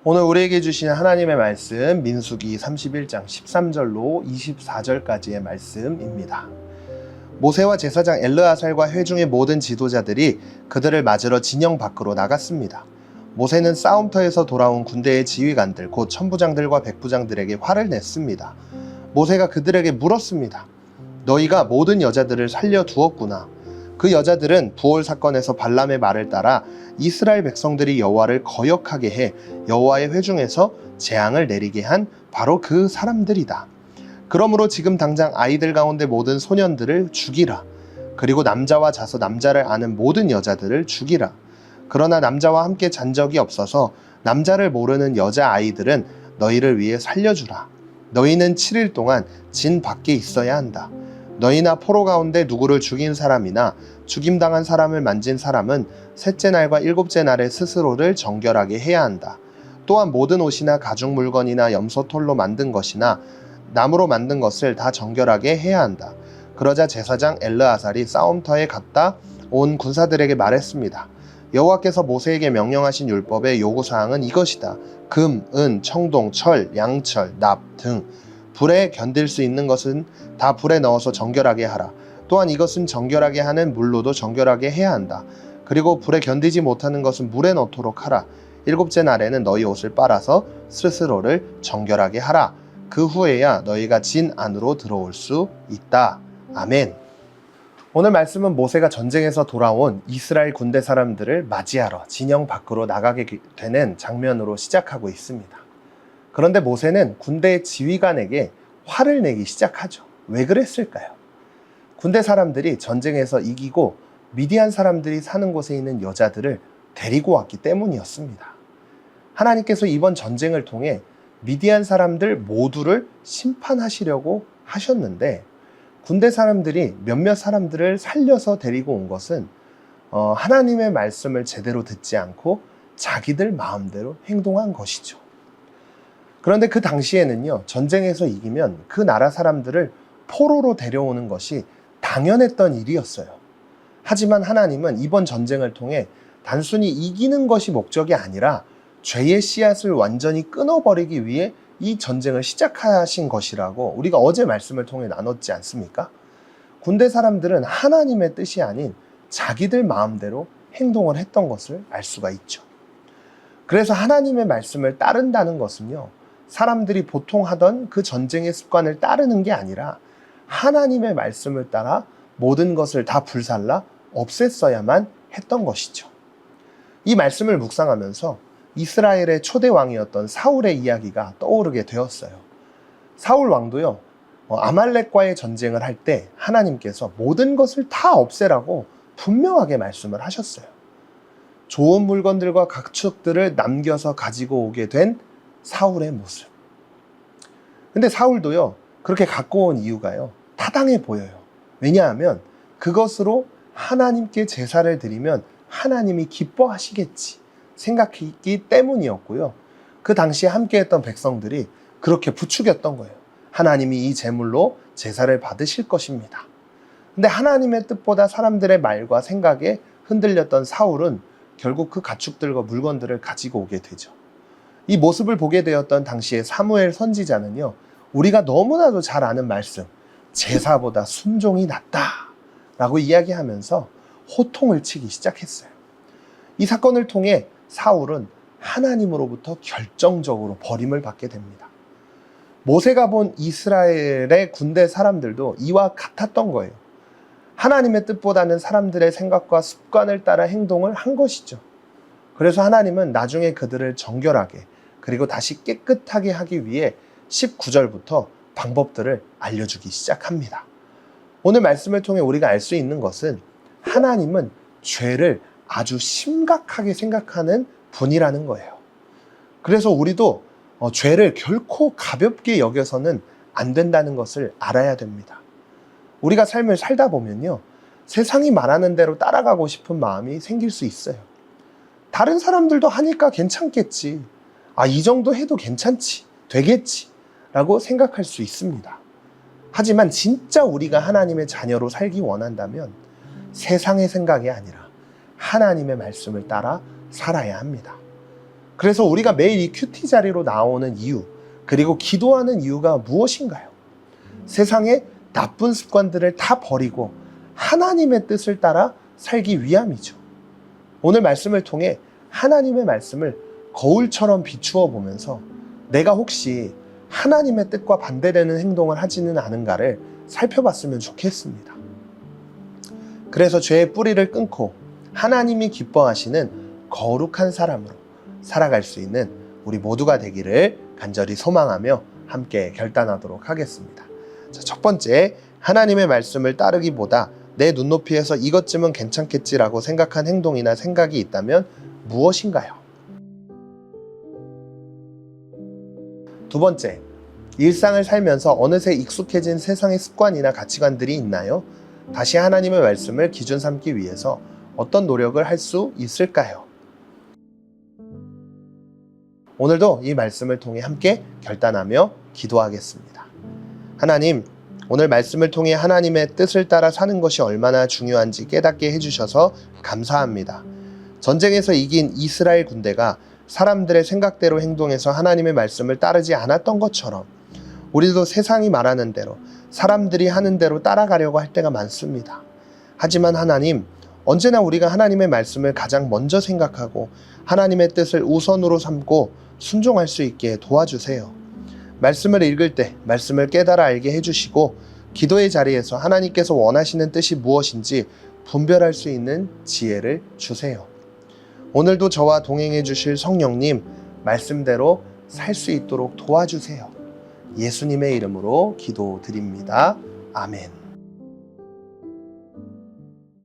오늘 우리에게 주신 하나님의 말씀 민수기 31장 13절로 24절까지의 말씀입니다. 모세와 제사장 엘르아살과 회중의 모든 지도자들이 그들을 맞으러 진영 밖으로 나갔습니다. 모세는 싸움터에서 돌아온 군대의 지휘관들 곧 천부장들과 백부장들에게 화를 냈습니다. 모세가 그들에게 물었습니다. 너희가 모든 여자들을 살려두었구나. 그 여자들은 부올 사건에서 발람의 말을 따라 이스라엘 백성들이 여호와를 거역하게 해 여호와의 회중에서 재앙을 내리게 한 바로 그 사람들이다. 그러므로 지금 당장 아이들 가운데 모든 소년들을 죽이라. 그리고 남자와 자서 남자를 아는 모든 여자들을 죽이라. 그러나 남자와 함께 잔 적이 없어서 남자를 모르는 여자아이들은 너희를 위해 살려주라. 너희는 7일 동안 진 밖에 있어야 한다. 너희나 포로 가운데 누구를 죽인 사람이나 죽임당한 사람을 만진 사람은 셋째 날과 일곱째 날에 스스로를 정결하게 해야 한다. 또한 모든 옷이나 가죽 물건이나 염소털로 만든 것이나 나무로 만든 것을 다 정결하게 해야 한다. 그러자 제사장 엘르아살이 싸움터에 갔다 온 군사들에게 말했습니다. 여호와께서 모세에게 명령하신 율법의 요구사항은 이것이다. 금, 은, 청동, 철, 양철, 납 등 불에 견딜 수 있는 것은 다 불에 넣어서 정결하게 하라. 또한 이것은 정결하게 하는 물로도 정결하게 해야 한다. 그리고 불에 견디지 못하는 것은 물에 넣도록 하라. 일곱째 날에는 너희 옷을 빨아서 스스로를 정결하게 하라. 그 후에야 너희가 진 안으로 들어올 수 있다. 아멘. 오늘 말씀은 모세가 전쟁에서 돌아온 이스라엘 군대 사람들을 맞이하러 진영 밖으로 나가게 되는 장면으로 시작하고 있습니다. 그런데 모세는 군대의 지휘관에게 화를 내기 시작하죠. 왜 그랬을까요? 군대 사람들이 전쟁에서 이기고 미디안 사람들이 사는 곳에 있는 여자들을 데리고 왔기 때문이었습니다. 하나님께서 이번 전쟁을 통해 미디안 사람들 모두를 심판하시려고 하셨는데 군대 사람들이 몇몇 사람들을 살려서 데리고 온 것은 하나님의 말씀을 제대로 듣지 않고 자기들 마음대로 행동한 것이죠. 그런데 그 당시에는요, 전쟁에서 이기면 그 나라 사람들을 포로로 데려오는 것이 당연했던 일이었어요. 하지만 하나님은 이번 전쟁을 통해 단순히 이기는 것이 목적이 아니라 죄의 씨앗을 완전히 끊어버리기 위해 이 전쟁을 시작하신 것이라고 우리가 어제 말씀을 통해 나눴지 않습니까? 군대 사람들은 하나님의 뜻이 아닌 자기들 마음대로 행동을 했던 것을 알 수가 있죠. 그래서 하나님의 말씀을 따른다는 것은요, 사람들이 보통 하던 그 전쟁의 습관을 따르는 게 아니라 하나님의 말씀을 따라 모든 것을 다 불살라 없앴어야만 했던 것이죠. 이 말씀을 묵상하면서 이스라엘의 초대 왕이었던 사울의 이야기가 떠오르게 되었어요. 사울 왕도요, 아말렉과의 전쟁을 할 때 하나님께서 모든 것을 다 없애라고 분명하게 말씀을 하셨어요. 좋은 물건들과 가축들을 남겨서 가지고 오게 된 사울의 모습. 근데 사울도요, 그렇게 갖고 온 이유가요, 타당해 보여요. 왜냐하면 그것으로 하나님께 제사를 드리면 하나님이 기뻐하시겠지 생각했기 때문이었고요. 그 당시에 함께했던 백성들이 그렇게 부추겼던 거예요. 하나님이 이 제물로 제사를 받으실 것입니다. 근데 하나님의 뜻보다 사람들의 말과 생각에 흔들렸던 사울은 결국 그 가축들과 물건들을 가지고 오게 되죠. 이 모습을 보게 되었던 당시의 사무엘 선지자는요, 우리가 너무나도 잘 아는 말씀, 제사보다 순종이 낫다 라고 이야기하면서 호통을 치기 시작했어요. 이 사건을 통해 사울은 하나님으로부터 결정적으로 버림을 받게 됩니다. 모세가 본 이스라엘의 군대 사람들도 이와 같았던 거예요. 하나님의 뜻보다는 사람들의 생각과 습관을 따라 행동을 한 것이죠. 그래서 하나님은 나중에 그들을 정결하게 그리고 다시 깨끗하게 하기 위해 19절부터 방법들을 알려주기 시작합니다. 오늘 말씀을 통해 우리가 알 수 있는 것은 하나님은 죄를 아주 심각하게 생각하는 분이라는 거예요. 그래서 우리도 죄를 결코 가볍게 여겨서는 안 된다는 것을 알아야 됩니다. 우리가 삶을 살다 보면요, 세상이 말하는 대로 따라가고 싶은 마음이 생길 수 있어요. 다른 사람들도 하니까 괜찮겠지. 이 정도 해도 괜찮지. 되겠지. 라고 생각할 수 있습니다. 하지만 진짜 우리가 하나님의 자녀로 살기 원한다면 세상의 생각이 아니라 하나님의 말씀을 따라 살아야 합니다. 그래서 우리가 매일 이 큐티 자리로 나오는 이유, 그리고 기도하는 이유가 무엇인가요? 세상의 나쁜 습관들을 다 버리고 하나님의 뜻을 따라 살기 위함이죠. 오늘 말씀을 통해 하나님의 말씀을 거울처럼 비추어 보면서 내가 혹시 하나님의 뜻과 반대되는 행동을 하지는 않은가를 살펴봤으면 좋겠습니다. 그래서 죄의 뿌리를 끊고 하나님이 기뻐하시는 거룩한 사람으로 살아갈 수 있는 우리 모두가 되기를 간절히 소망하며 함께 결단하도록 하겠습니다. 자, 첫 번째, 하나님의 말씀을 따르기보다 내 눈높이에서 이것쯤은 괜찮겠지라고 생각한 행동이나 생각이 있다면 무엇인가요? 두 번째, 일상을 살면서 어느새 익숙해진 세상의 습관이나 가치관들이 있나요? 다시 하나님의 말씀을 기준 삼기 위해서 어떤 노력을 할 수 있을까요? 오늘도 이 말씀을 통해 함께 결단하며 기도하겠습니다. 하나님, 오늘 말씀을 통해 하나님의 뜻을 따라 사는 것이 얼마나 중요한지 깨닫게 해주셔서 감사합니다. 전쟁에서 이긴 이스라엘 군대가 사람들의 생각대로 행동해서 하나님의 말씀을 따르지 않았던 것처럼 우리도 세상이 말하는 대로, 사람들이 하는 대로 따라가려고 할 때가 많습니다. 하지만 하나님, 언제나 우리가 하나님의 말씀을 가장 먼저 생각하고 하나님의 뜻을 우선으로 삼고 순종할 수 있게 도와주세요. 말씀을 읽을 때 말씀을 깨달아 알게 해주시고 기도의 자리에서 하나님께서 원하시는 뜻이 무엇인지 분별할 수 있는 지혜를 주세요. 오늘도 저와 동행해 주실 성령님, 말씀대로 살 수 있도록 도와주세요. 예수님의 이름으로 기도드립니다. 아멘.